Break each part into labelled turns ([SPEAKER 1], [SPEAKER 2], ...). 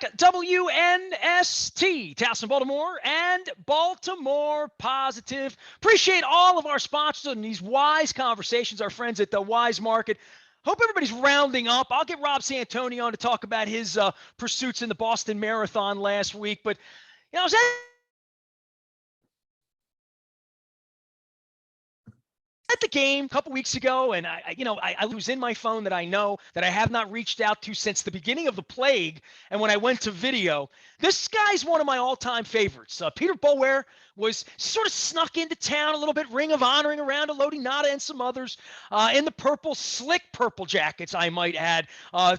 [SPEAKER 1] back. WNST, Towson, Baltimore, and Baltimore Positive. Appreciate all of our sponsors and these wise conversations, our friends at the Wise Market. Hope everybody's rounding up. I'll get Rob Santoni on to talk about his pursuits in the Boston Marathon last week. But, I was at the game a couple weeks ago, and I was in my phone that I know that I have not reached out to since the beginning of the plague. And when I went to video, this guy's one of my all-time favorites. Peter Boulware was sort of snuck into town a little bit, Ring of Honoring around Elodie Nada and some others in the slick purple jackets, I might add,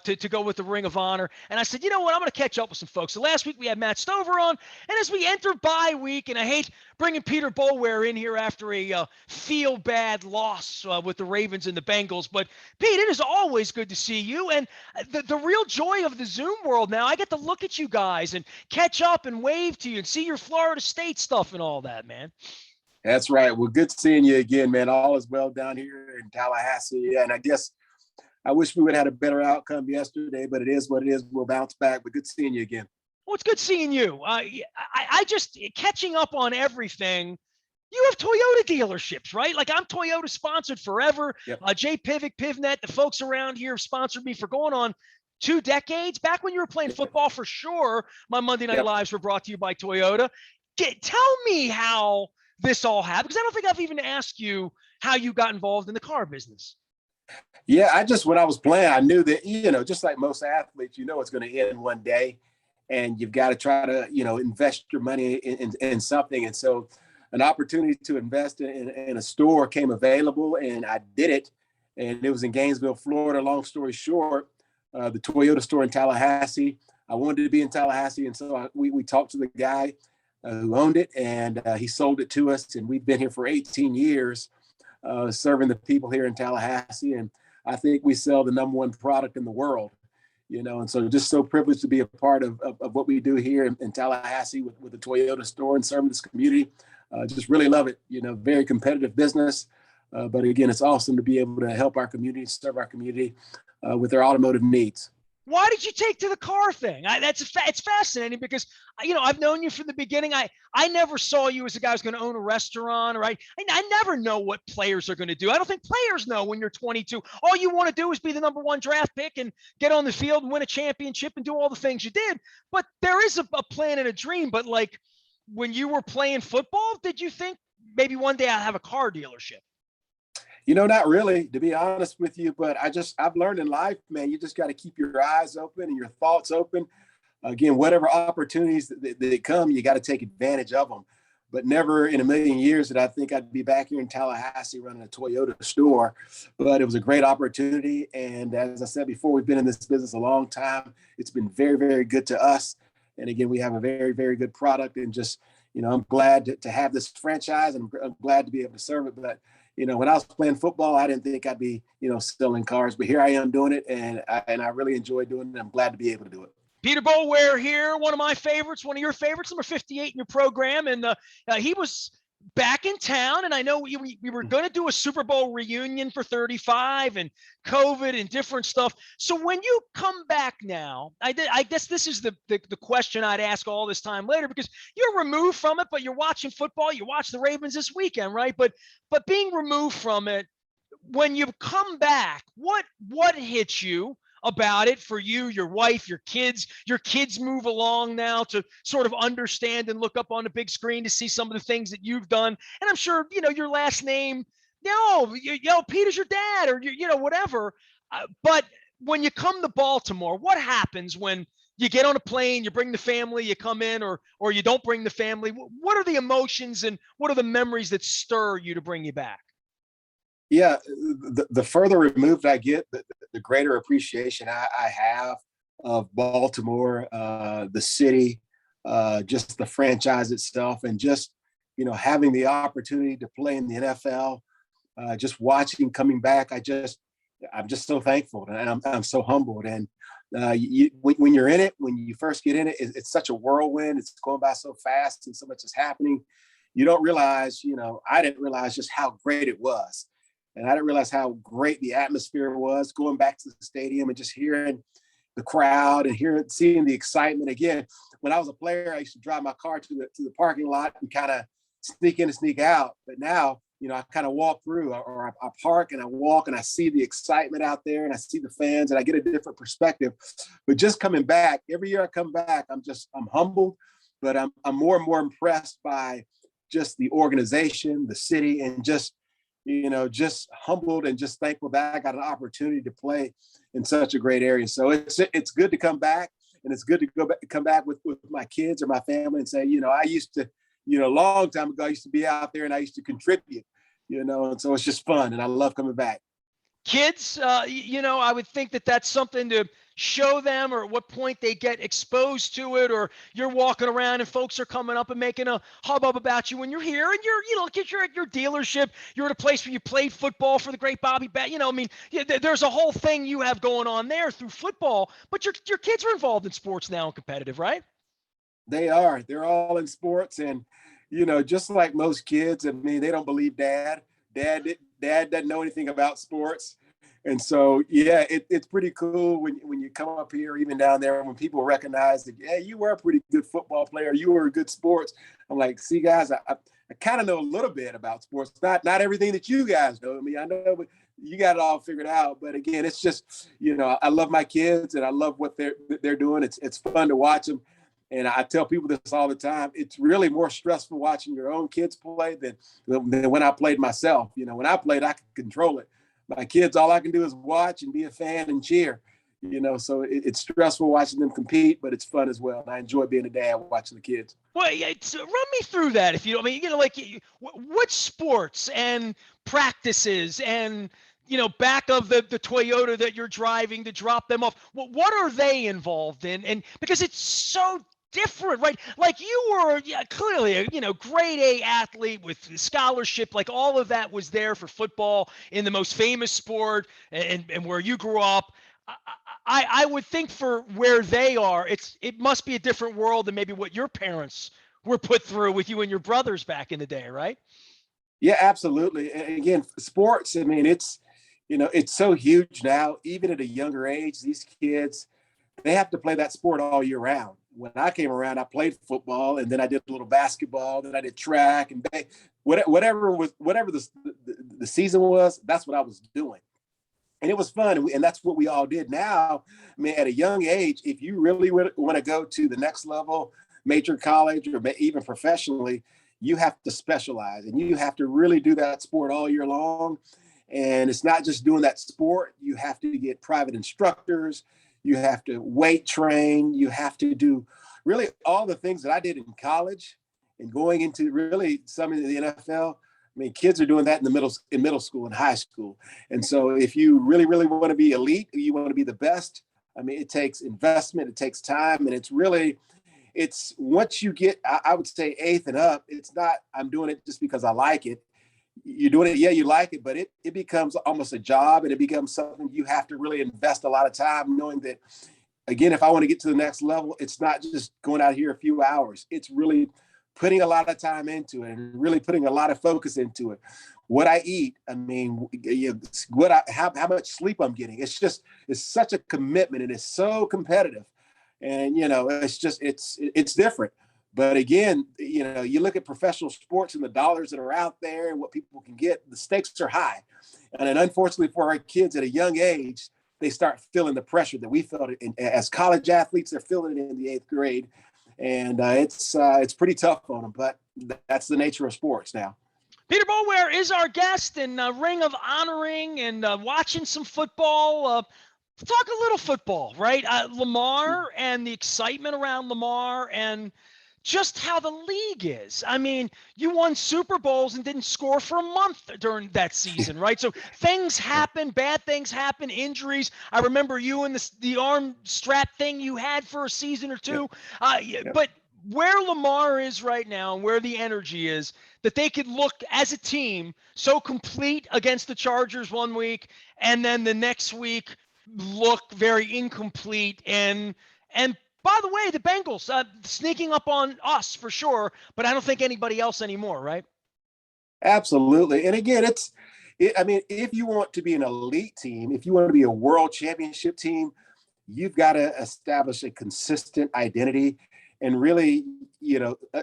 [SPEAKER 1] to go with the Ring of Honor. And I said, you know what, I'm going to catch up with some folks. So last week we had Matt Stover on, and as we enter bye week, and I hate bringing Peter Boulware in here after a feel-bad loss with the Ravens and the Bengals. But, Pete, it is always good to see you. And the real joy of the Zoom world now, I get to look at you guys and catch up and wave to you and see your Florida State stuff and all that, man.
[SPEAKER 2] That's right. Well, good seeing you again, man. All is well down here in Tallahassee. And I guess I wish we would have had a better outcome yesterday, but it is what it is. We'll bounce back. But good seeing you again.
[SPEAKER 1] Well, it's good seeing you. I just catching up on everything. You have Toyota dealerships, right? Like, I'm Toyota sponsored forever.
[SPEAKER 2] Yep.
[SPEAKER 1] Jay Pivick, Pivnet, the folks around here have sponsored me for going on 2 decades. Back when you were playing football, for sure, my Monday Night Lives were brought to you by Toyota. Tell me how this all happened, because I don't think I've even asked you how you got involved in the car business.
[SPEAKER 2] Yeah, when I was playing, I knew that, just like most athletes, it's going to end one day. And you've got to try to, invest your money in something. And so an opportunity to invest in a store came available, and I did it. And it was in Gainesville, Florida. Long story short, the Toyota store in Tallahassee. I wanted to be in Tallahassee. And so we talked to the guy who owned it, and he sold it to us. And we've been here for 18 years serving the people here in Tallahassee. And I think we sell the #1 product in the world. And so just so privileged to be a part of what we do here in Tallahassee with the Toyota store and serving this community. Just really love it. Very competitive business. But again, it's awesome to be able to help our community, serve our community with their automotive needs.
[SPEAKER 1] Why did you take to the car thing? It's fascinating because, I've known you from the beginning. I never saw you as a guy who's going to own a restaurant, or I never know what players are going to do. I don't think players know when you're 22. All you want to do is be the #1 draft pick and get on the field and win a championship and do all the things you did. But there is a plan and a dream. But like, when you were playing football, did you think maybe one day I'll have a car dealership?
[SPEAKER 2] Not really, to be honest with you, but I've learned in life, man, you just got to keep your eyes open and your thoughts open. Again, whatever opportunities that come, you got to take advantage of them. But never in a million years did I think I'd be back here in Tallahassee running a Toyota store. But it was a great opportunity. And as I said before, we've been in this business a long time. It's been very, very good to us. And again, we have a very, very good product. And just, I'm glad to have this franchise, and I'm glad to be able to serve it. But when I was playing football, I didn't think I'd be, selling cars, but here I am doing it, and I really enjoy doing it. I'm glad to be able to do it.
[SPEAKER 1] Peter Boulware here, one of my favorites, one of your favorites, number 58 in your program, and he was back in town, and I know we were going to do a Super Bowl reunion for 35 and COVID and different stuff. So when you come back now, I guess this is the question I'd ask all this time later, because you're removed from it, but you're watching football. You watch the Ravens this weekend, right? But being removed from it, when you come back, what hits you about it for you, your wife, your kids move along now to sort of understand and look up on the big screen to see some of the things that you've done. And I'm sure, your last name, Peter's your dad, or, whatever. But when you come to Baltimore, what happens when you get on a plane, you bring the family, you come in, or you don't bring the family? What are the emotions and what are the memories that stir you to bring you back?
[SPEAKER 2] Yeah, the further removed I get, the greater appreciation I have of Baltimore, the city, just the franchise itself, and just, having the opportunity to play in the NFL, just watching, coming back. I'm just so thankful, and I'm so humbled. And when you're in it, when you first get in it, it's such a whirlwind. It's going by so fast, and so much is happening. You don't realize, I didn't realize just how great it was. And I didn't realize how great the atmosphere was going back to the stadium and just hearing the crowd and seeing the excitement. Again, when I was a player, I used to drive my car to the parking lot and kind of sneak in and sneak out. But now, I kind of walk through, or I park and I walk and I see the excitement out there and I see the fans and I get a different perspective. But just coming back, every year I come back, I'm humbled, but I'm more and more impressed by just the organization, the city, and just humbled and just thankful that I got an opportunity to play in such a great area. So it's good to come back, and it's good to come back with my kids or my family and say, I used to, a long time ago, I used to be out there and I used to contribute, and so it's just fun, and I love coming back.
[SPEAKER 1] Kids, I would think that that's something to show them, or at what point they get exposed to it, or you're walking around and folks are coming up and making a hubbub about you when you're here, and you're at your dealership, you're at a place where you played football for the great Bobby Bat. There's a whole thing you have going on there through football, but your kids are involved in sports now and competitive, right?
[SPEAKER 2] They are. They're all in sports, and just like most kids, I mean, they don't believe dad. Dad doesn't know anything about sports. And so, yeah, it's pretty cool when you come up here, even down there, when people recognize that, hey, you were a pretty good football player, you were a good sports. I'm like, see, guys, I kind of know a little bit about sports, not everything that you guys know. I mean, I know you got it all figured out, but again, it's just, I love my kids and I love what they're doing. It's fun to watch them. And I tell people this all the time. It's really more stressful watching your own kids play than when I played myself. When I played, I could control it. My kids, all I can do is watch and be a fan and cheer. So it's stressful watching them compete, but it's fun as well. And I enjoy being a dad watching the kids.
[SPEAKER 1] Well, yeah, run me through that, if you don't. I mean, what sports and practices and back of the Toyota that you're driving to drop them off. What are they involved in? And because it's so different, right? Like you were clearly a grade A athlete with scholarship, like all of that was there for football in the most famous sport and where you grew up. I would think for where they are, it must be a different world than maybe what your parents were put through with you and your brothers back in the day, right?
[SPEAKER 2] Yeah, absolutely. And again, sports, I mean, it's so huge now. Even at a younger age, these kids, they have to play that sport all year round. When I came around, I played football, and then I did a little basketball, then I did track, and whatever the season was, that's what I was doing. And it was fun, and that's what we all did. Now, I mean, at a young age, if you really want to go to the next level, major college or even professionally, you have to specialize, and you have to really do that sport all year long. And it's not just doing that sport. You have to get private instructors. You have to weight train. You have to do really all the things that I did in college and going into really some of the NFL. I mean, kids are doing that in middle school and high school. And so if you really, really want to be elite, you want to be the best, I mean, it takes investment, it takes time, and it's once you get, I would say, eighth and up, it's not, I'm doing it just because I like it. You're doing it, yeah, you like it, but it becomes almost a job, and it becomes something you have to really invest a lot of time, knowing that, again, if I want to get to the next level, it's not just going out here a few hours. It's really putting a lot of time into it and really putting a lot of focus into it. What I eat, I mean, how much sleep I'm getting. It's such a commitment, and it's so competitive. And, it's different. But again, you look at professional sports and the dollars that are out there and what people can get, the stakes are high. And then unfortunately for our kids at a young age, they start feeling the pressure that we felt as college athletes. They're feeling it in the eighth grade. And it's pretty tough on them, but that's the nature of sports now.
[SPEAKER 1] Peter Boulware is our guest in Ring of Honoring and watching some football. Talk a little football, right? Lamar and the excitement around Lamar and just how the league is. I mean, you won Super Bowls and didn't score for a month during that season, right? So things happen, bad things happen, injuries. I remember you and the arm strap thing you had for a season or two. But where Lamar is right now and where the energy is, that they could look as a team so complete against the Chargers one week and then the next week look very incomplete and by the way, the Bengals sneaking up on us for sure, but I don't think anybody else anymore, right?
[SPEAKER 2] Absolutely. And again, I mean, if you want to be an elite team, if you want to be a world championship team, you've got to establish a consistent identity, and really,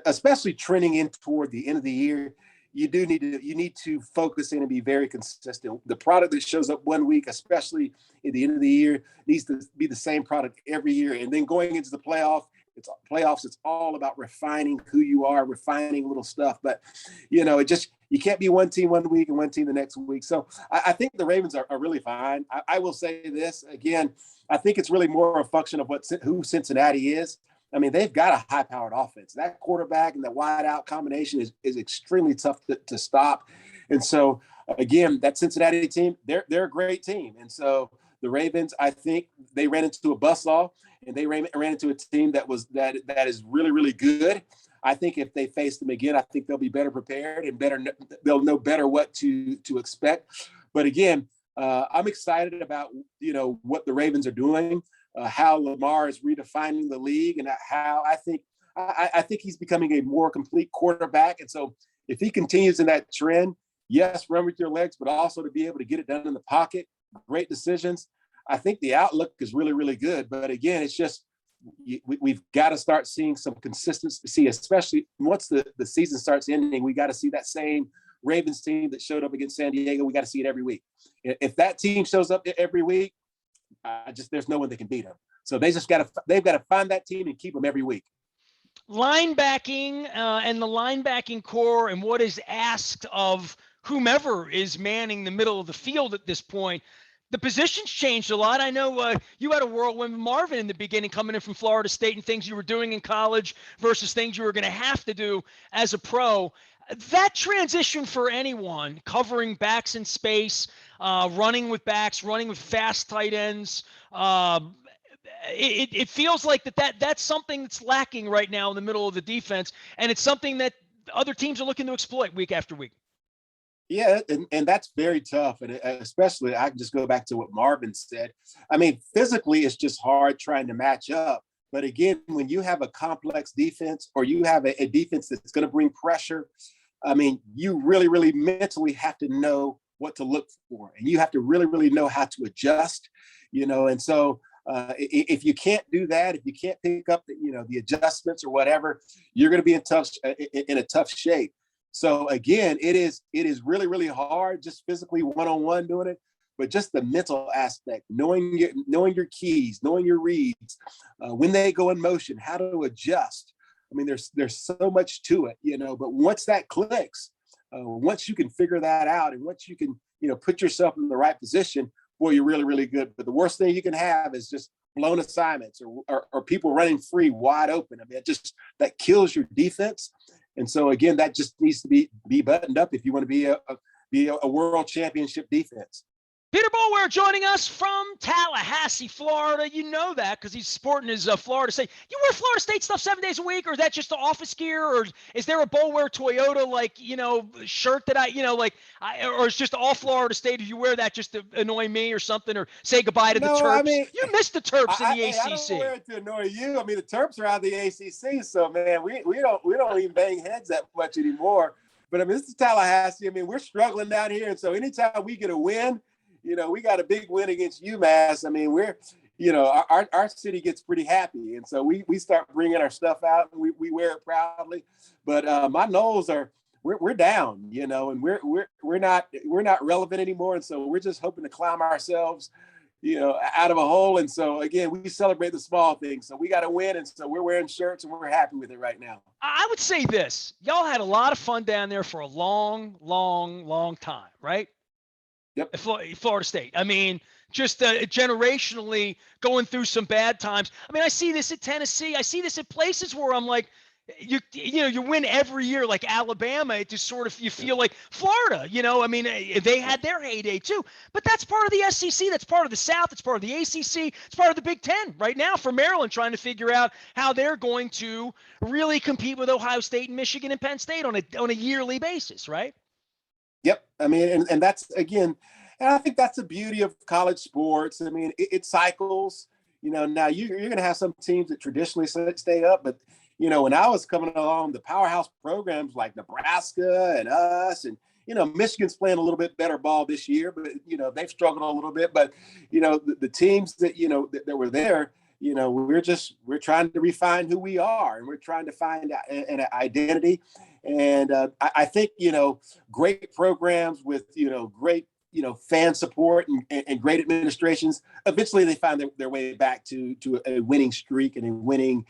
[SPEAKER 2] especially trending in toward the end of the year, you need to focus in and be very consistent. The product that shows up one week, especially at the end of the year, needs to be the same product every year. And then going into the playoffs, it's all about refining who you are, refining little stuff. But, you can't be one team one week and one team the next week. So I think the Ravens are really fine. I will say this again, I think it's really more a function of who Cincinnati is. I mean, they've got a high-powered offense. That quarterback and that wide-out combination is extremely tough to stop. And so, again, that Cincinnati team, they're a great team. And so the Ravens, I think they ran into a buzzsaw, and they ran into a team that is really, really good. I think if they face them again, I think they'll be better prepared and they'll know better what to expect. But again, I'm excited about what the Ravens are doing. How Lamar is redefining the league, and how I think he's becoming a more complete quarterback. And so if he continues in that trend, yes, run with your legs, but also to be able to get it done in the pocket, great decisions. I think the outlook is really, really good. But again, it's just we've got to start seeing some consistency, especially once the season starts ending. We got to see that same Ravens team that showed up against San Diego. We got to see it every week. If that team shows up every week, there's no one that can beat them. So they've got to find that team and keep them every week.
[SPEAKER 1] Linebacking and the linebacking core and what is asked of whomever is manning the middle of the field at this point, the positions changed a lot. I know you had a whirlwind, Marvin, in the beginning, coming in from Florida State, and things you were doing in college versus things you were going to have to do as a pro. That transition for anyone covering backs in space, running with backs, running with fast tight ends, it feels like that's something that's lacking right now in the middle of the defense, and it's something that other teams are looking to exploit week after week.
[SPEAKER 2] Yeah, and that's very tough. And especially, I can just go back to what Marvin said. I mean, physically, it's just hard trying to match up. But again, when you have a complex defense, or you have a defense that's going to bring pressure, I mean, you really, really mentally have to know what to look for. And you have to really, really know how to adjust, And so if you can't do that, if you can't pick up the adjustments or whatever, you're going to be in a tough shape. So again, it is really, really hard, just physically one-on-one doing it, but just the mental aspect, knowing your keys, knowing your reads, when they go in motion, how to adjust. I mean, there's so much to it, but once that clicks, once you can figure that out, and once you can, put yourself in the right position, boy, you're really, really good. But the worst thing you can have is just blown assignments or people running free wide open. I mean, that kills your defense. And so again, that just needs to be buttoned up if you want to be a world championship defense.
[SPEAKER 1] Peter Boulware joining us from Tallahassee, Florida. You know that because he's sporting his Florida State. You wear Florida State stuff 7 days a week, or is that just the office gear, or is there a Boulware Toyota shirt that or it's just all Florida State? Do you wear that just to annoy me or something, or say goodbye to the Terps? I mean, you missed the Terps in the ACC.
[SPEAKER 2] I don't wear it to annoy you. I mean, the Terps are out of the ACC, so man, we don't even bang heads that much anymore. But I mean, this is Tallahassee. I mean, we're struggling down here, and so anytime we get a win. We got a big win against UMass. I mean, our city gets pretty happy. And so we start bringing our stuff out, and we wear it proudly. But my Noles we're down, and we're not relevant anymore. And so we're just hoping to climb ourselves, out of a hole. And so again, we celebrate the small things. So we got to win. And so we're wearing shirts, and we're happy with it right now.
[SPEAKER 1] I would say this, y'all had a lot of fun down there for a long, long, long time, right?
[SPEAKER 2] Yep.
[SPEAKER 1] Florida State. I mean, just generationally going through some bad times. I mean, I see this at Tennessee. I see this at places where I'm like, you win every year, like Alabama. It just sort of, you feel like Florida, I mean, they had their heyday too, but that's part of the SEC. That's part of the South. It's part of the ACC. It's part of the Big Ten right now for Maryland, trying to figure out how they're going to really compete with Ohio State and Michigan and Penn State on a yearly basis, right?
[SPEAKER 2] Yep. I mean, and that's, again, and I think that's the beauty of college sports. I mean, it cycles, now you're going to have some teams that traditionally stay up, but, when I was coming along, the powerhouse programs like Nebraska and us and, Michigan's playing a little bit better ball this year, but they've struggled a little bit. But the teams that that were there, we're trying to refine who we are, and we're trying to find an identity. And I think great programs with great fan support and great administrations, eventually they find their way back to a winning streak and a winning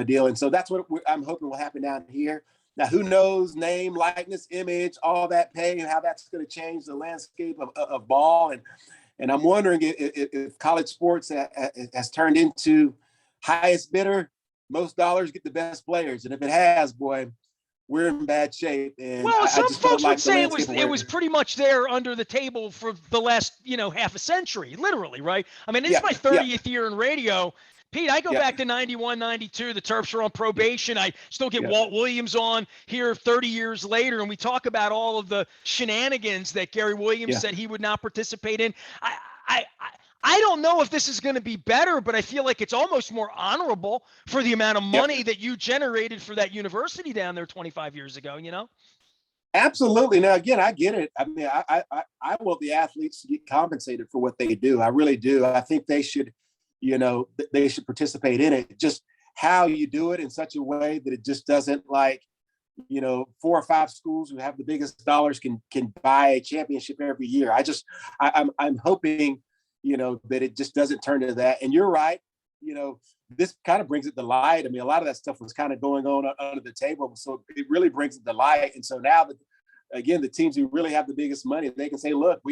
[SPEAKER 2] deal. And so that's what I'm hoping will happen down here. Now, who knows, name, likeness, image, all that pay, and how that's going to change the landscape of ball. And I'm wondering if college sports has turned into highest bidder, most dollars get the best players. And if it has, boy, we're in bad shape. And
[SPEAKER 1] well, some folks would say it was pretty much there under the table for the last, half a century, literally, right? I mean, it's my 30th year in radio. Pete, I go back to 91, 92. The Terps are on probation. I still get Walt Williams on here 30 years later, and we talk about all of the shenanigans that Gary Williams said he would not participate in. I don't know if this is going to be better, but I feel like it's almost more honorable for the amount of money that you generated for that university down there 25 years ago,
[SPEAKER 2] Absolutely. Now, again, I get it. I mean, I want the athletes to get compensated for what they do. I really do. I think they should they should participate in it. Just how you do it in such a way that it just doesn't 4 or 5 schools who have the biggest dollars can buy a championship every year. I'm hoping, that it just doesn't turn into that. And you're right. This kind of brings it to light. I mean, a lot of that stuff was kind of going on under the table. So it really brings it to light. And so now that, again, the teams who really have the biggest money, they can say, look,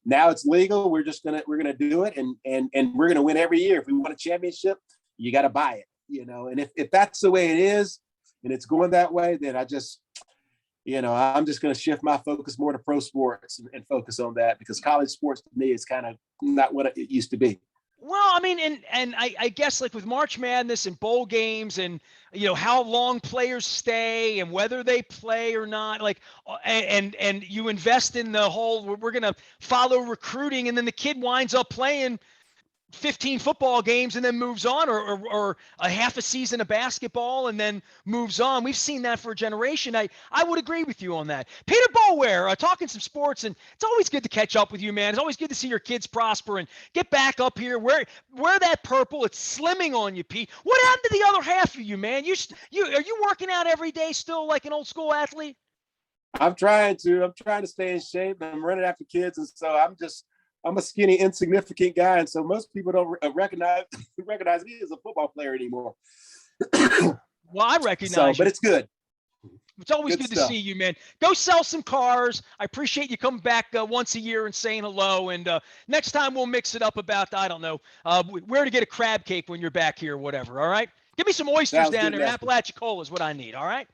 [SPEAKER 2] now it's legal. We're going to do it. And we're going to win every year. If we want a championship, you got to buy it, and if that's the way it is and it's going that way, then I'm just going to shift my focus more to pro sports and focus on that, because college sports to me is kind of not what it used to be.
[SPEAKER 1] Well, I mean, and I guess like with March Madness and bowl games and, how long players stay and whether they play or not, and you invest in the whole, we're going to follow recruiting, and then the kid winds up playing 15 football games and then moves on, or a half a season of basketball and then moves on. We've seen that for a generation. I would agree with you on that. Peter Boulware, talking some sports, and it's always good to catch up with you, man. It's always good to see your kids prosper and get back up here. Wear that purple. It's slimming on you, Pete. What happened to the other half of you, man? Are you working out every day still like an old school athlete?
[SPEAKER 2] I'm trying to stay in shape. I'm running after kids, and so I'm a skinny, insignificant guy, and so most people don't recognize me as a football player anymore.
[SPEAKER 1] Well, I recognize you.
[SPEAKER 2] But it's good.
[SPEAKER 1] It's always good to see you, man. Go sell some cars. I appreciate you coming back once a year and saying hello. And next time we'll mix it up about, I don't know, where to get a crab cake when you're back here or whatever, all right? Give me some oysters down there. Apalachicola is what I need, all right?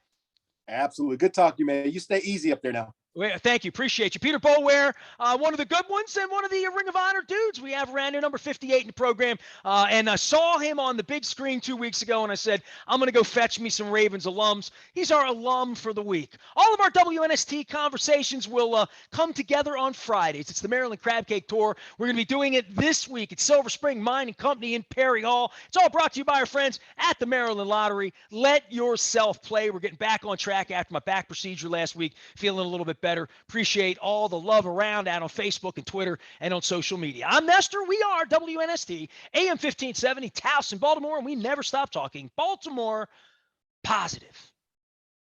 [SPEAKER 2] Absolutely. Good talking to you, man. You stay easy up there now.
[SPEAKER 1] Well, thank you. Appreciate you. Peter Boulware, one of the good ones and one of the Ring of Honor dudes we have around here, number 58 in the program. And I saw him on the big screen 2 weeks ago, and I said, I'm going to go fetch me some Ravens alums. He's our alum for the week. All of our WNST conversations will come together on Fridays. It's the Maryland Crab Cake Tour. We're going to be doing it this week at Silver Spring Mining Company in Perry Hall. It's all brought to you by our friends at the Maryland Lottery. Let yourself play. We're getting back on track after my back procedure last week, feeling a little bit better. Appreciate all the love around out on Facebook and Twitter and on social media. I'm Nestor. We are WNST, AM 1570, Towson, Baltimore, and we never stop talking Baltimore positive.